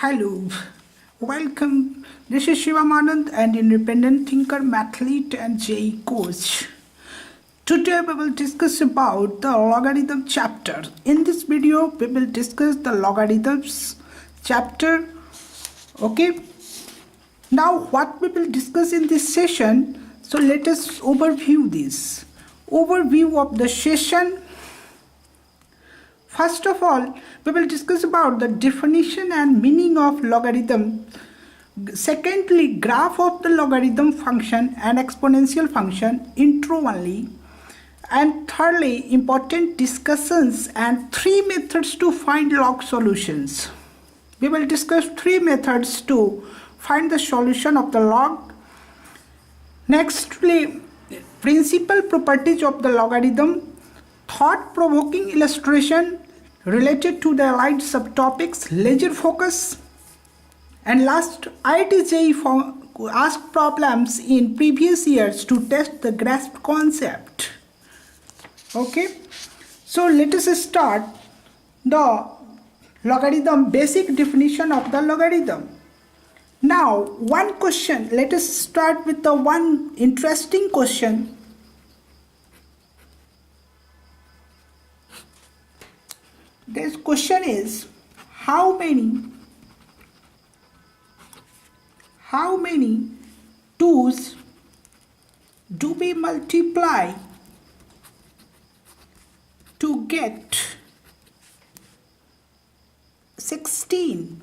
Hello, welcome. This is Shivamanand, an independent thinker, mathlete, and JE coach. Today we will discuss about the logarithm chapter. In this video, we will discuss the logarithms chapter. Okay. Now, what we will discuss in this session? So let us overview this. Overview of the session. First of all, we will discuss about the definition and meaning of logarithm. Secondly, graph of the logarithm function and exponential function, intro only. And thirdly, important discussions and 3 methods to find log solutions. We will discuss 3 methods to find the solution of the log. Nextly, principal properties of the logarithm. Thought-provoking illustration related to the allied subtopics, laser focus, and last, IIT for asked problems in previous years to test the grasp concept. Okay, so let us start the logarithm, basic definition of the logarithm. Now, one question, let us start with the one interesting question. This question is, how many 2's do we multiply to get 16?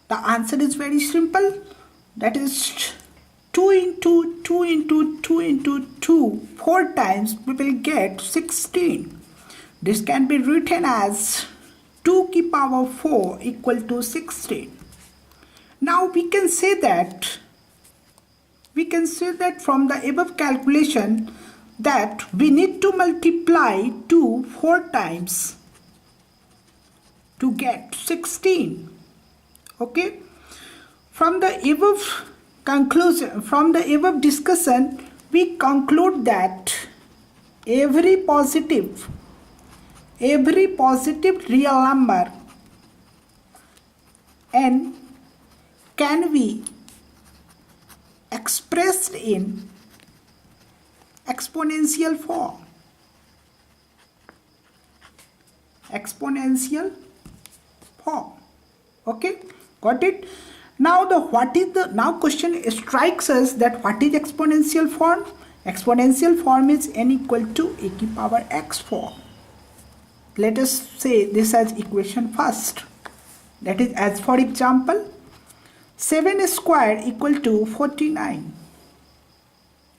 The answer is very simple. That is 2 into 2 into 2 into 2, 4 times we will get 16. This can be written as 2 to the power 4 equal to 16. Now we can say that from the above calculation that we need to multiply 2 4 times to get 16. Okay? From the above conclusion, from the above discussion, we conclude that every positive real number n can be expressed in exponential form. Okay, got it? Now now question strikes us that what is exponential form? Exponential form is n equal to a to the power x form. Let us say this as equation first. That is, as for example, 7 square equal to 49.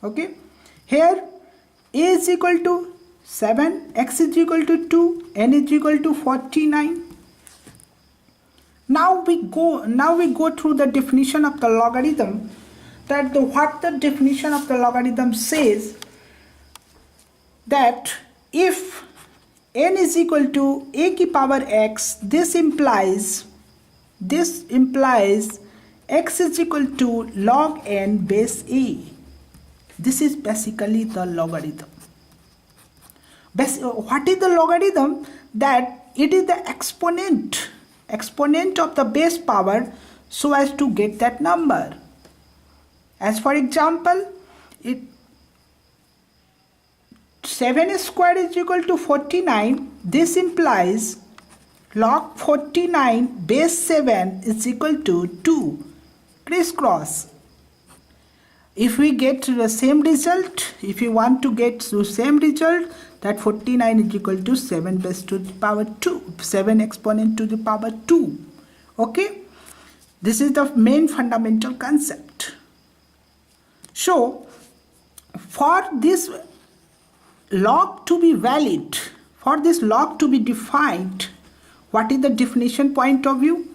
Okay. Here a is equal to 7, x is equal to 2, n is equal to 49. Now we go through the definition of the logarithm. What the definition of the logarithm says, that if n is equal to a to the power x, this implies x is equal to log n base a. This is basically the logarithm. What is the logarithm? That it is the exponent of the base power so as to get that number. As for example, 7 square is equal to 49. This implies log 49 base 7 is equal to 2. Crisscross. If we get the same result, if you want to get the same result, that 49 is equal to 7 base to the power 2, 7 exponent to the power 2. Okay, this is the main fundamental concept. So for this log to be valid, for this log to be defined, what is the definition point of view?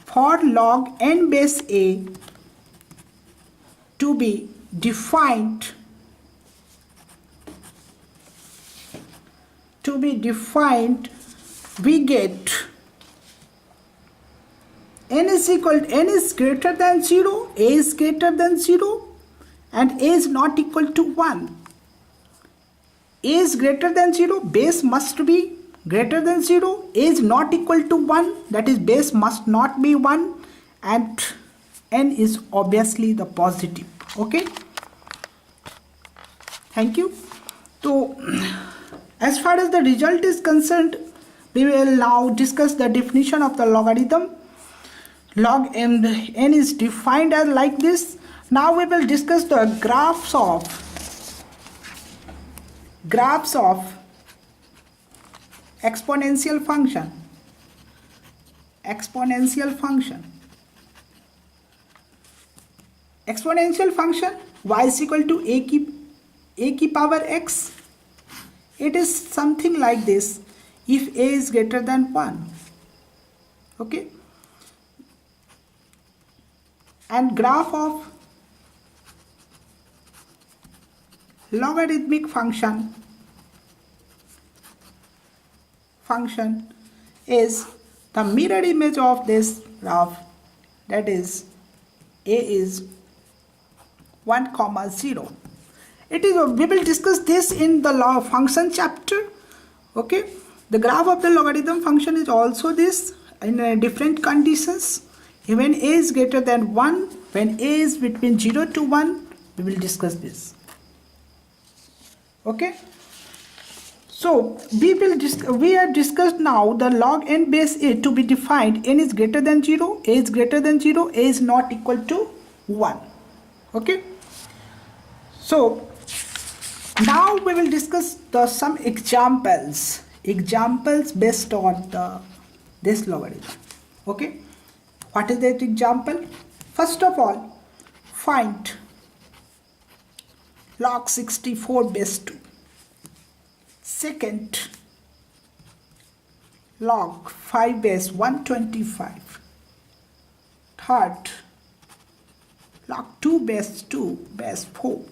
For log n base a to be defined, we get n is greater than 0, a is greater than 0, and a is not equal to 1. A is greater than 0, base must be greater than 0, a is not equal to 1, that is base must not be 1, and n is obviously the positive. Okay, thank you. So as far as the result is concerned, we will now discuss the definition of the logarithm. Log n is defined as like this. Now we will discuss the graphs of exponential function. Exponential function y is equal to a key power x. It is something like this if a is greater than 1. Okay, and graph of logarithmic function is the mirror image of this graph, that is a is 1, 0. It is, we will discuss this in the law function chapter. Okay, the graph of the logarithm function is also this in different conditions. When a is greater than 1, when a is between 0 to 1, we will discuss this. Okay, so we have discussed now the log n base a to be defined. N is greater than 0, a is greater than 0, a is not equal to 1. Okay, so now we will discuss some examples based on this logarithm. Okay, what is that example? First of all, find log 64 base 2. Second, log 5 base 125. Third, log 2 base 2 base 4.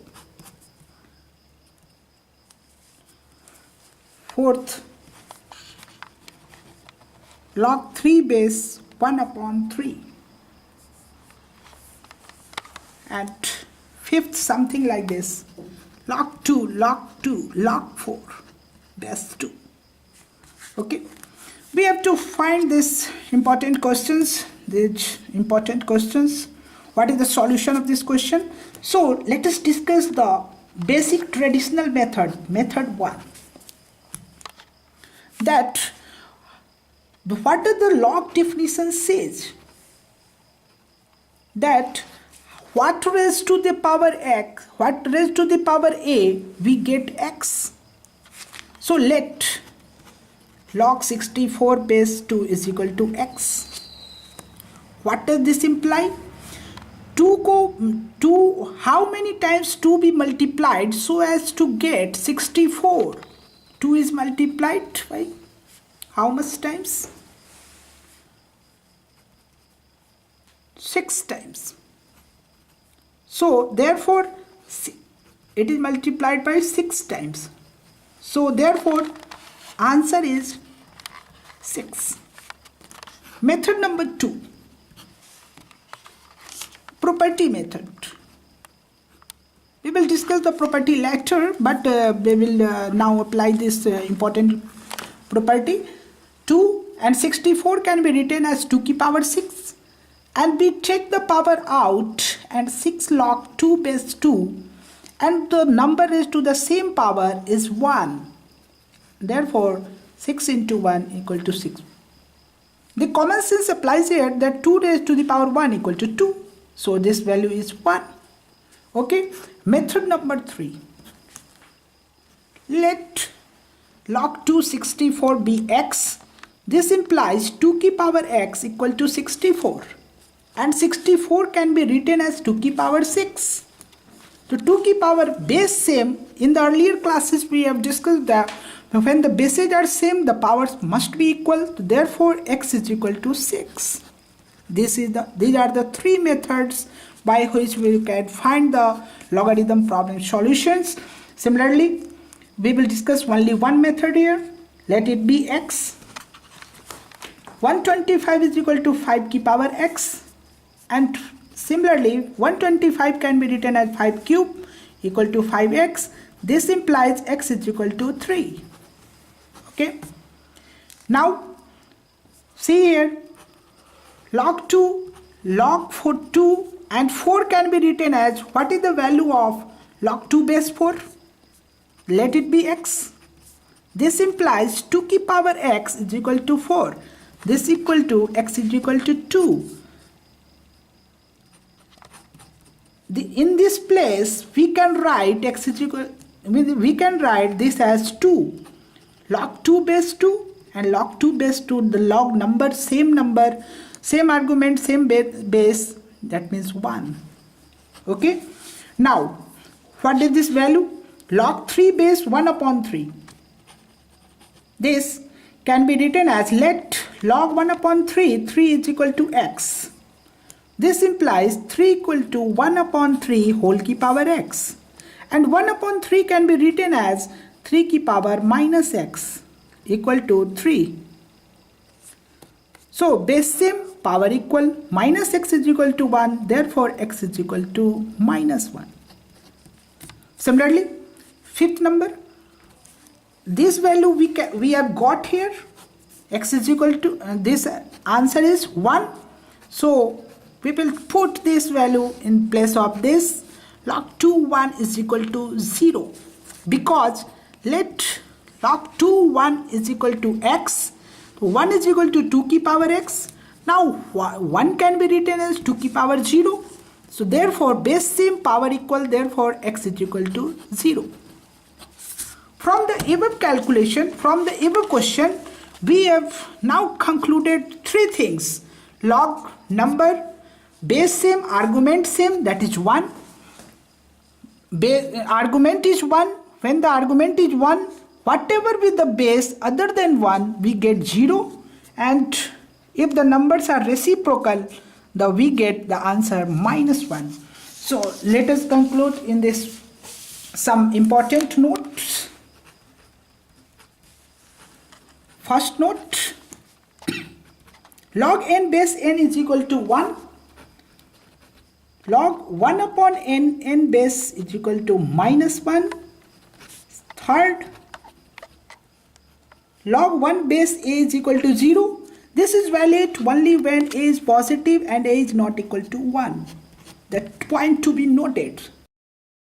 Fourth, log 3 base 1 upon 3. And fifth, something like this, log 2, log 4 base 2. Okay, we have to find these important questions. What is the solution of this question? So let us discuss the basic traditional method 1. That what does the log definition says? That what raised to the power x, what raised to the power a, we get x. So let log 64 base 2 is equal to x. What does this imply? How many times 2 be multiplied so as to get 64? 2 is multiplied by how much times? 6 times. So therefore it is multiplied by 6 times. So therefore answer is 6. Method number 2, property method. We will discuss the property later, but we will now apply this important property. 2 and 64 can be written as 2 की power 6, and we take the power out, and 6 log 2 base 2, and the number raised to the same power is 1. Therefore 6 into 1 equal to 6. The common sense applies here that 2 raised to the power 1 equal to 2. So this value is 1. Okay. Method number 3. Let log 2 64 be x. This implies 2 की power x equal to 64. And 64 can be written as 2 की power 6. So 2 की power base same. In the earlier classes we have discussed that when the bases are same, the powers must be equal. Therefore x is equal to 6. These are the 3 methods by which we can find the logarithm problem solutions. Similarly, we will discuss only one method here. Let it be x. 125 is equal to 5 की power x. And similarly, 125 can be written as 5 cube equal to 5x. This implies x is equal to 3. Okay. Now see here, log 2, log 2 and 4 can be written as, what is the value of log 2 base 4? Let it be x. This implies 2 की power x is equal to 4. This equal to x is equal to 2. In this place we can write x is equal, we can write this as 2. Log 2 base 2 and log 2 base 2, the log number, same argument, same base, that means 1. Okay. Now what is this value? Log 3 base 1 upon 3. This can be written as, let log 1 upon 3 is equal to x. This implies 3 equal to 1 upon 3 whole की power x. And 1 upon 3 can be written as 3 की power minus x equal to 3. So base same, power equal, minus x is equal to 1, therefore x is equal to minus 1. Similarly, fifth number, this value we have got here, x is equal to, this answer is 1. So we will put this value in place of this. Log 2 1 is equal to 0, because let log 2 1 is equal to x. 1 is equal to 2 की power x. Now 1 can be written as 2 की power 0. So therefore base same, power equal, therefore x is equal to 0. From the above calculation, from the above question, we have now concluded 3 things. Log number, base same, argument same, that is 1. Argument is 1. When the argument is 1, whatever with the base other than 1, we get 0. And if the numbers are reciprocal, we get the answer minus 1. So let us conclude in this some important notes. First note, log n base n is equal to 1. Log 1 upon n base is equal to minus 1. Third, log 1 base a is equal to 0. This is valid only when a is positive and a is not equal to 1. That point to be noted.